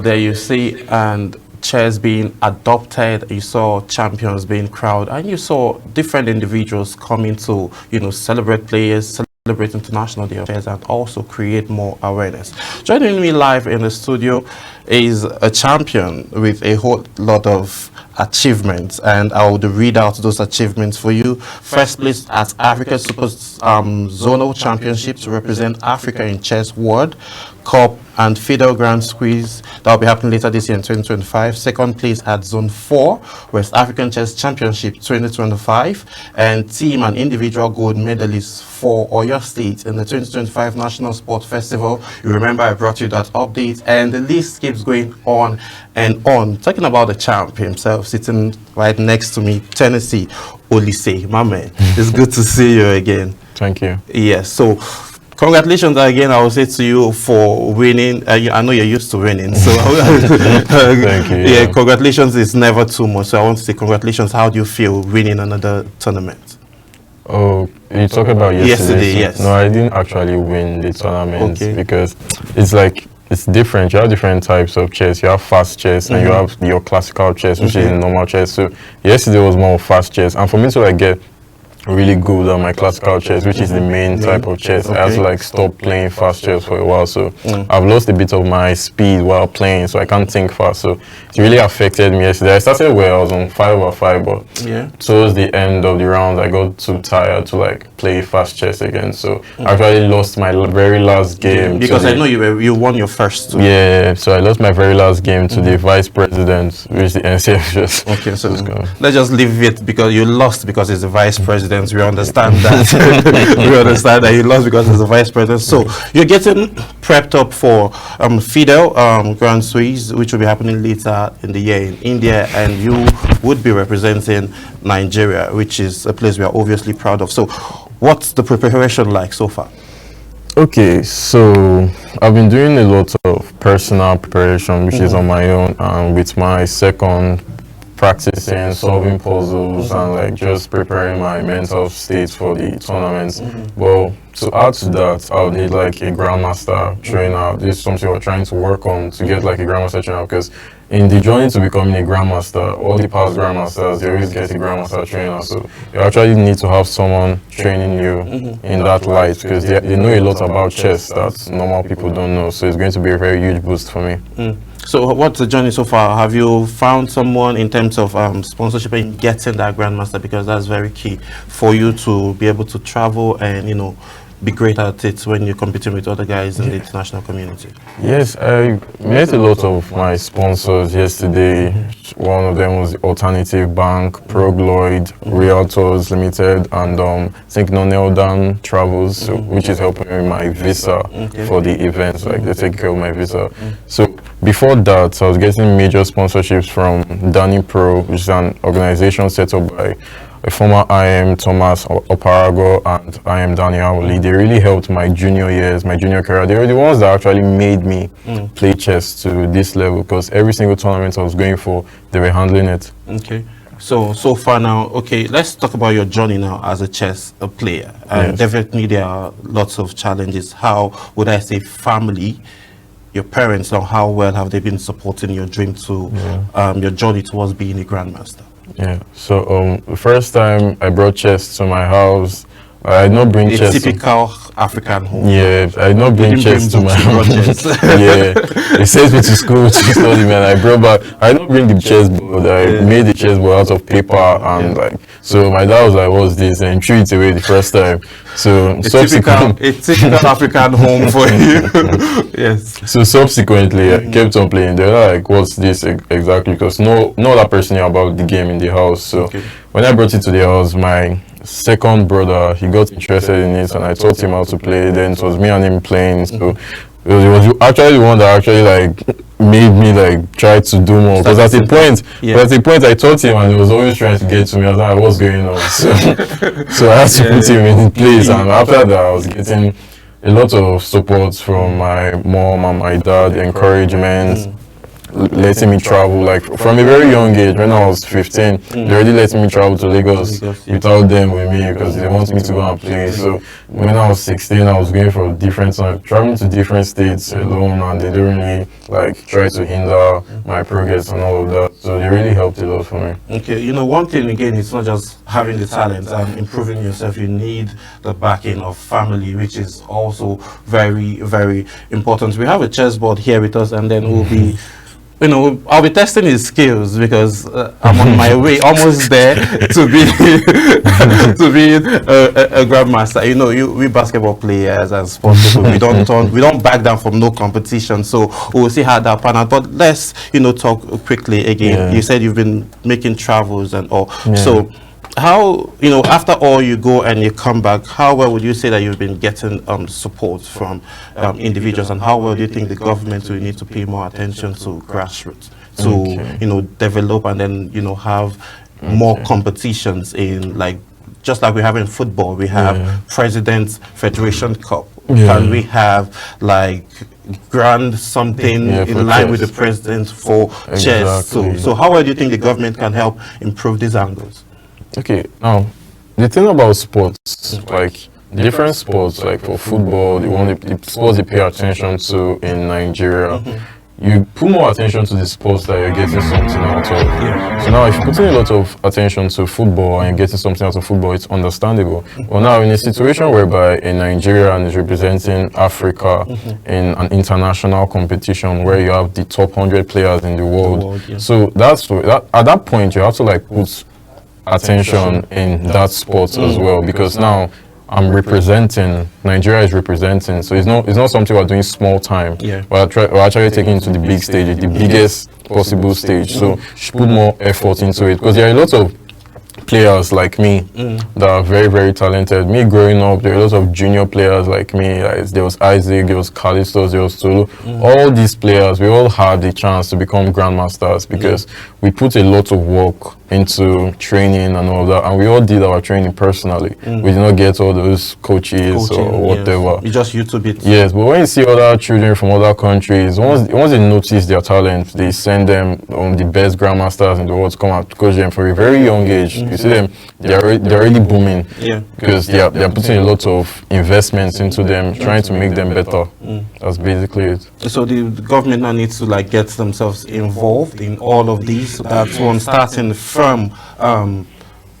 there you see, and chess being adopted, you saw champions being crowned, and you saw different individuals coming to, celebrate players, celebrate International Day of Chess, and also create more awareness. Joining me live in the studio is a champion with a whole lot of achievements, and I would read out those achievements for you. First place at Africa Super Zonal Championship to represent Africa in Chess World Cup and Fidel Grand Squeeze that will be happening later this year in 2025. Second place at Zone 4 West African Chess Championship 2025, and team and individual gold medalists for Oyo State in the 2025 National Sport Festival. You remember I brought you that update, and the list keeps going on and on. Talking about the champ himself, sitting right next to me, Tennyson Olisa, my man. It's good to see you again. Thank you. Yes, so congratulations again, I will say to you for winning. I know you're used to winning, so thank you. Yeah, congratulations is never too much. So I want to say congratulations. How do you feel winning another tournament? Oh, you talking about yesterday? Yes. No, I didn't actually win the tournament because it's different. You have different types of chess. You have fast chess and you have your classical chess, which is normal chess. So yesterday was more fast chess, and for me to get really good at my classical chess, which is the main type of chess, I had to stop playing fast chess for a while. So I've lost a bit of my speed while playing, so I can't think fast. So it really affected me yesterday. I started well, I was on 5/5, but towards the end of the round I got too tired to play fast chess again. So I actually lost my very last game. Because I know you won your first two. Yeah, so I lost my very last game to the vice president, which the NCF just. Okay, so let's just leave it because you lost because it's the vice president. We understand that. We understand that you lost because it's the vice president. So you're getting prepped up for Fidel Grand Squeeze, which will be happening later in the year in India, and you would be representing Nigeria, which is a place we are obviously proud of. So what's the preparation like so far? Okay, so I've been doing a lot of personal preparation, which is on my own, and with my second practicing, solving puzzles, and just preparing my mental state for the tournaments. Well, to add to that, I'll need a grandmaster trainer. This is something we're trying to work on to get a grandmaster trainer, because in the journey to becoming a grandmaster, all the past grandmasters, they always get a grandmaster trainer. So you actually need to have someone training you in that light, because they know a lot about chess that normal people don't know. So it's going to be a very huge boost for me. So what's the journey so far? Have you found someone in terms of sponsorship and getting that grandmaster? Because that's very key for you to be able to travel and be great at it when you're competing with other guys in the international community. Yes, I met a lot of my sponsors yesterday. One of them was Alternative Bank, Progloid, Realtors Limited, and I think Noneldan Travels, which is helping me with my visa for the events. They take care of my visa. So before that, I was getting major sponsorships from Danny Pro, which is an organization set up by a former IM Thomas Oparago and IM Daniel Oli. They really helped my junior years, my junior career. They were the ones that actually made me play chess to this level, because every single tournament I was going for, they were handling it. Okay. So far now, let's talk about your journey now as a chess player. And definitely there are lots of challenges. How would I say family, your parents, now how well have they been supporting your dream to your journey towards being a grandmaster? Yeah, so the first time I brought chess to my house, I did not bring chess. Typical African home. Yeah, I did not bring chess to my house. Yeah, they sent me to school to study, man. I brought back. I did not bring the chessboard. I made the chessboard out of paper, and so my dad was like, "What's this?" and threw it away the first time. So a typical African home for you. Yes. So subsequently, I kept on playing. They were like, "What's this exactly?" Because no other person knew about the game in the house. So when I brought it to the house, my second brother, he got interested in it, and I taught him how to play. Then it was me and him playing. So it was actually the one that actually made me try to do more. Because at the point I taught him, and he was always trying to get to me. I was like, what's going on? So I had to put him in place. And after that, I was getting a lot of support from my mom and my dad, encouragement. letting me travel. Like from a very young age, when I was 15, they already letting me travel to Lagos without them with me because they want me to go and play. So when I was 16, I was going for different traveling to different states alone, and they don't really like try to hinder my progress and all of that. So they really helped a lot for me. Okay, you know, one thing again, it's not just having the talent and improving yourself. You need the backing of family, which is also very, very important. We have a chessboard here with us, and then we'll be, you know, I'll be testing his skills because I'm on my way almost there to be to be a grandmaster. You know, we basketball players and sports people, we don't back down from no competition. So we'll see how that pan out. But let's, you know, talk quickly again. Yeah. You said you've been making travels and all. Yeah. So how, you know, after all you go and you come back, how well would you say that you've been getting support from individuals, and how well do you think the government will need to pay more attention to grassroots to, you know, develop and then, you know, have more competitions in, like, just like we have in football, we have President's Federation Cup. Can we have like grand something in line with the president for chess? So how well do you think the government can help improve these angles? Okay, now the thing about sports, like different sports, like for football, the sports they pay attention to in Nigeria, you put more attention to the sports that you're getting something out of. So now if you're putting a lot of attention to football and you're getting something out of football, it's understandable. Well, now in a situation whereby a Nigerian is representing Africa in an international competition where you have the top 100 players in the world, so at that point you have to like put attention in that sport as well, because now I'm representing, Nigeria is representing, so it's not something we're doing small time. We're actually taking it to the big stage, the biggest possible stage. So you should put more effort into it, because there are a lot of players like me that are very, very talented. Me growing up, there were lots of junior players like me. Like, there was Isaac, there was Callistos, there was Tolu. All these players, we all had the chance to become grandmasters because we put a lot of work into training and all that, and we all did our training personally. We did not get all those coaches or whatever. You just YouTube it. Yes, but when you see other children from other countries, once they notice their talent, they send them the best grandmasters in the world to come and coach them for a very young age. You see them, they're already booming because they're putting a lot of investments into them, trying to make them better. That's basically it. So the government now needs to like get themselves involved in all of these. That's one, starting from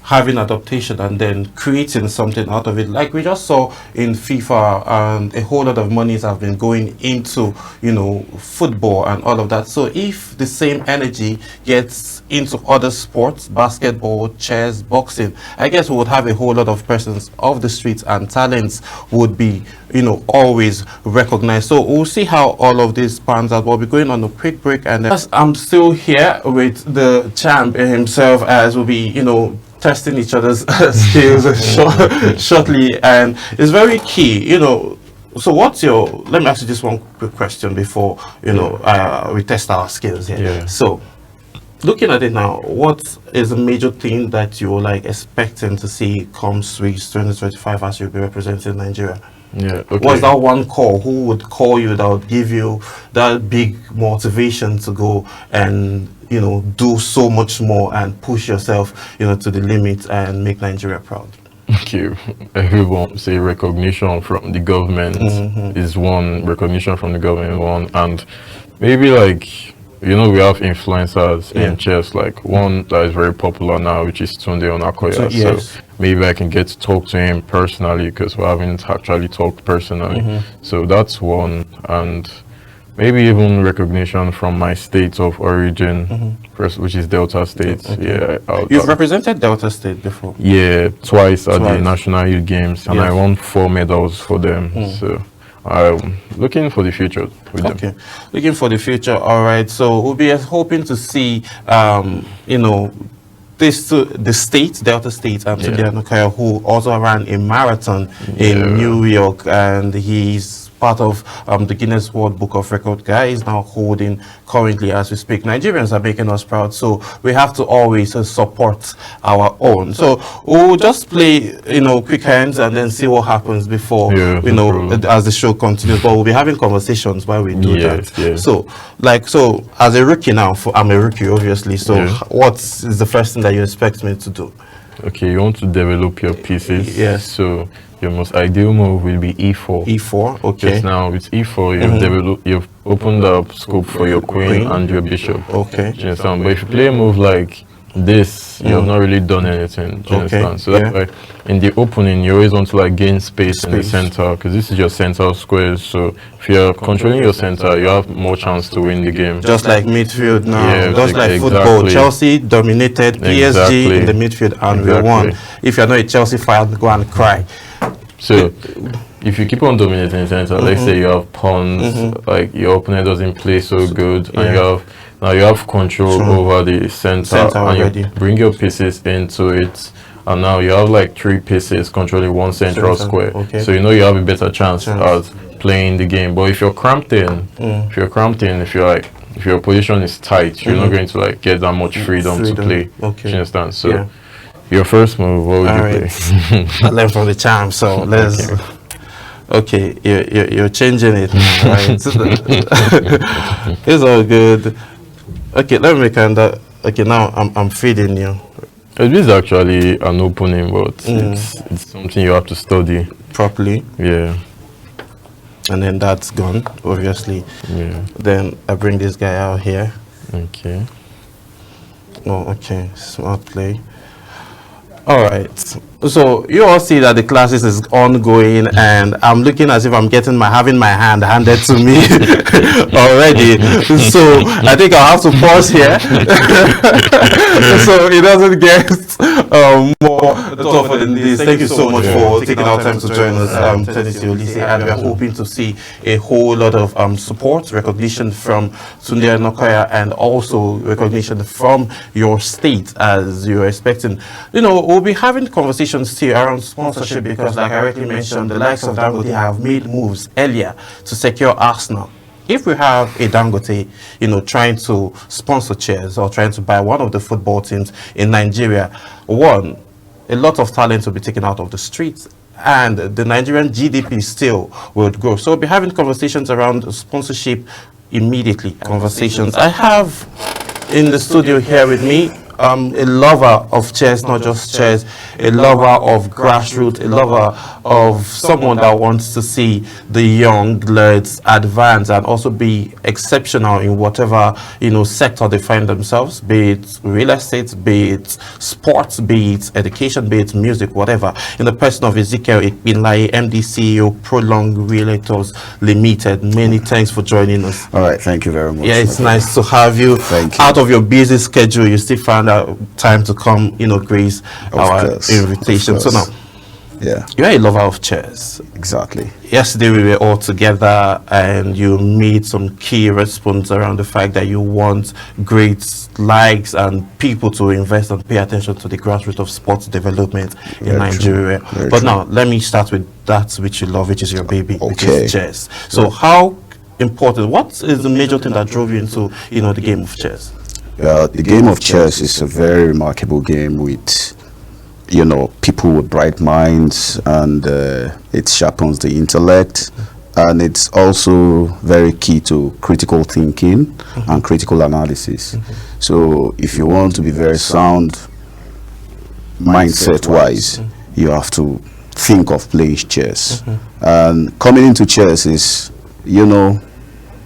having adaptation and then creating something out of it. Like we just saw in FIFA, a whole lot of monies have been going into, you know, football and all of that. So if the same energy gets into other sports, basketball, chess, boxing, I guess we would have a whole lot of persons off the streets and talents would be, you know, always recognized. So we'll see how all of this pans out. We'll be going on a quick break, and then I'm still here with the champ himself, as we'll be, you know, testing each other's skills shortly, and it's very key, you know. So what's your, let me ask you just one quick question before, you know, we test our skills here. So looking at it now, what is a major thing that you're like expecting to see come Swiss 2025 as you'll be representing Nigeria? What's that one call? Who would call you that would give you that big motivation to go and, you know, do so much more and push yourself, you know, to the limit and make Nigeria proud? Okay, everyone say recognition from the government is one, recognition from the government one, and maybe like, you know, we have influencers in chess, like one that is very popular now, which is Tunde Onakoya. So maybe I can get to talk to him personally, because we haven't actually talked personally. So that's one, and maybe even recognition from my state of origin, which is Delta State. You've represented Delta State before? Yeah, twice at the National Youth Games, and I won 4 medals for them. So I'm looking for the future with them. Looking for the future. All right. So we'll be hoping to see, you know, the state, Delta State, Tunde Onakoya, who also ran a marathon in New York, and he's part of the Guinness World Book of Record. Guy is now holding currently as we speak. Nigerians are making us proud, so we have to always support our own. So we'll just play, quick hands and then see what happens before, as the show continues. But we'll be having conversations while we do that. Yeah. So, as a rookie now, I'm a rookie, obviously. So, what is the first thing that you expect me to do? Okay, you want to develop your pieces. Yes. So your most ideal move will be e4. E4, okay. Just now with e4, you've opened up scope for your queen and your bishop. Okay. Do you understand? But if you play a move like this, you have not really done anything. Do you understand? So that's why in the opening, you always want to gain space in the center, because this is your center square. So if you're controlling your center, you have more chance to win the game. Just like midfield now. Yeah, just like football. Chelsea dominated PSG in the midfield and we won. If you're not a Chelsea fan, go and cry. So if you keep on dominating the center, let's say you have pawns, like your opponent doesn't play so good, and you have control over the center and you bring your pieces into it, and now you have 3 pieces controlling one central square. So you have a better chance at playing the game. But if you're cramped in, if your position is tight, you're not going to get that much freedom to play. Do you understand? So your first move, what would you play? I learned from the charm, so let's. Okay, you're changing it now, right? It's all good. Okay, let me kind of. Okay, now I'm feeding you. It is actually an opening, but it's something you have to study properly. Yeah. And then that's gone, obviously. Yeah. Then I bring this guy out here. Okay. Oh, okay. Smart play. All right. So you all see that the classes is ongoing, and I'm looking as if I'm having my hand handed to me already. So I think I'll have to pause here so it doesn't get more tougher than this. Thank you so much for taking our time to join us, Tennyson Olisa, and we are hoping to see a whole lot of support, recognition from Tunde Nokoya, and also recognition from your state as you're expecting. We'll be having conversations still around sponsorship because, like I already mentioned, the likes of Dangote have made moves earlier to secure Arsenal. If we have a Dangote, trying to sponsor chairs or trying to buy one of the football teams in Nigeria, a lot of talent will be taken out of the streets, and the Nigerian GDP still will grow. So we'll be having conversations around sponsorship immediately. Conversations. I have in the studio here with me a lover of chess, not just chess, a lover of grassroots, a lover of someone that wants to see the young lads advance and also be exceptional in whatever sector they find themselves, be it real estate, be it sports, be it education, be it music, whatever. In the person of Ezekiel Ikpinlaye, MD CEO, Prolong Realtors Limited. Many thanks for joining us. All right, thank you very much. Yeah, it's nice to have you. Thank you. Out of your busy schedule, you still found time to come, grace our invitation. So now, you're a lover of chess. Exactly. Yesterday we were all together and you made some key response around the fact that you want great likes and people to invest and pay attention to the grassroots of sports development in Nigeria. But now, let me start with that which you love, which is your baby, which is chess. So how important, what is the major thing that drove you into, the game of chess? The game of chess is a very remarkable game with, people with bright minds, and it sharpens the intellect, and it's also very key to critical thinking and critical analysis. So if you want to be very sound mindset-wise, you have to think of playing chess. And coming into chess is,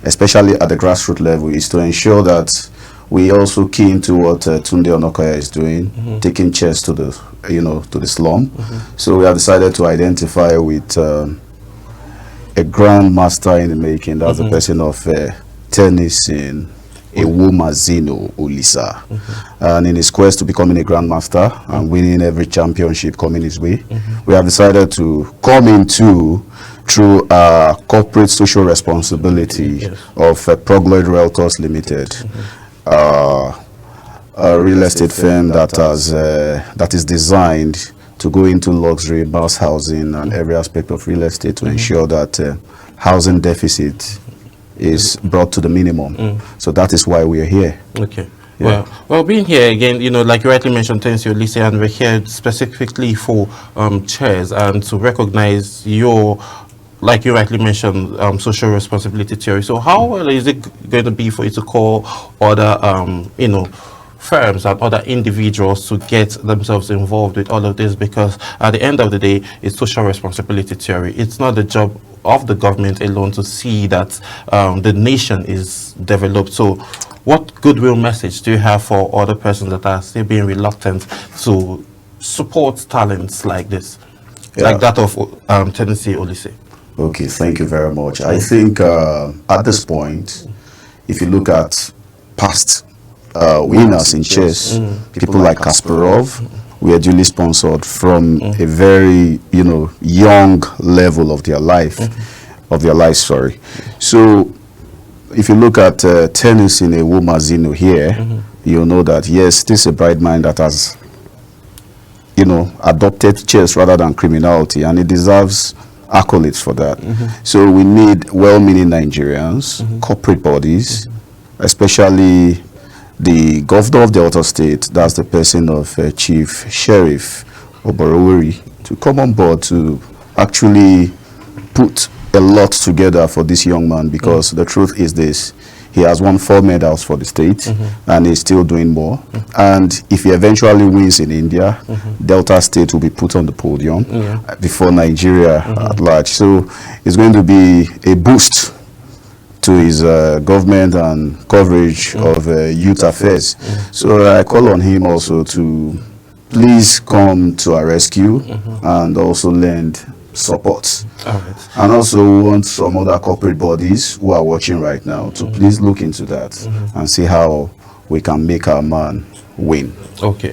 especially at the grassroots level, is to ensure that we also key into what Tunde Onokoya is doing, taking chess to the, to the slum. So we have decided to identify with a grandmaster in the making. That's the person of Tennyson Olisa. And in his quest to becoming a grandmaster and winning every championship coming his way, we have decided to come into through corporate social responsibility of Progloid Realtors Limited. A real estate firm that is designed to go into luxury, mass housing, and every aspect of real estate to ensure that housing deficit is brought to the minimum. So that is why we are here. Okay. Yeah. Well, being here again, like you rightly mentioned, Tennyson Olisa, and we're here specifically for chairs and to recognize your, like you rightly mentioned, social responsibility theory. So how is it going to be for you to call other, firms and other individuals to get themselves involved with all of this? Because at the end of the day, it's social responsibility theory. It's not the job of the government alone to see that the nation is developed. So what goodwill message do you have for other persons that are still being reluctant to support talents like this, like that of Tennyson Olisa? Okay, thank you very much. I think at this point, if you look at past winners in chess, people like Kasparov were duly sponsored from a very, young level of their life, sorry. So if you look at Tennyson Olisa here, you'll know that, yes, this is a bright mind that has, adopted chess rather than criminality, and it deserves accolades for that. So we need well-meaning Nigerians, corporate bodies, especially the governor of the Delta State, that's the person of Chief Sheriff Oboroweri, to come on board to actually put a lot together for this young man, because the truth is this: he has won 4 medals for the state, and he's still doing more. And if he eventually wins in India, Delta State will be put on the podium before Nigeria at large. So it's going to be a boost to his government and coverage of youth affairs. So I call on him also to please come to our rescue and also lend support. And also want some other corporate bodies who are watching right now to please look into that and see how we can make our man win. Okay.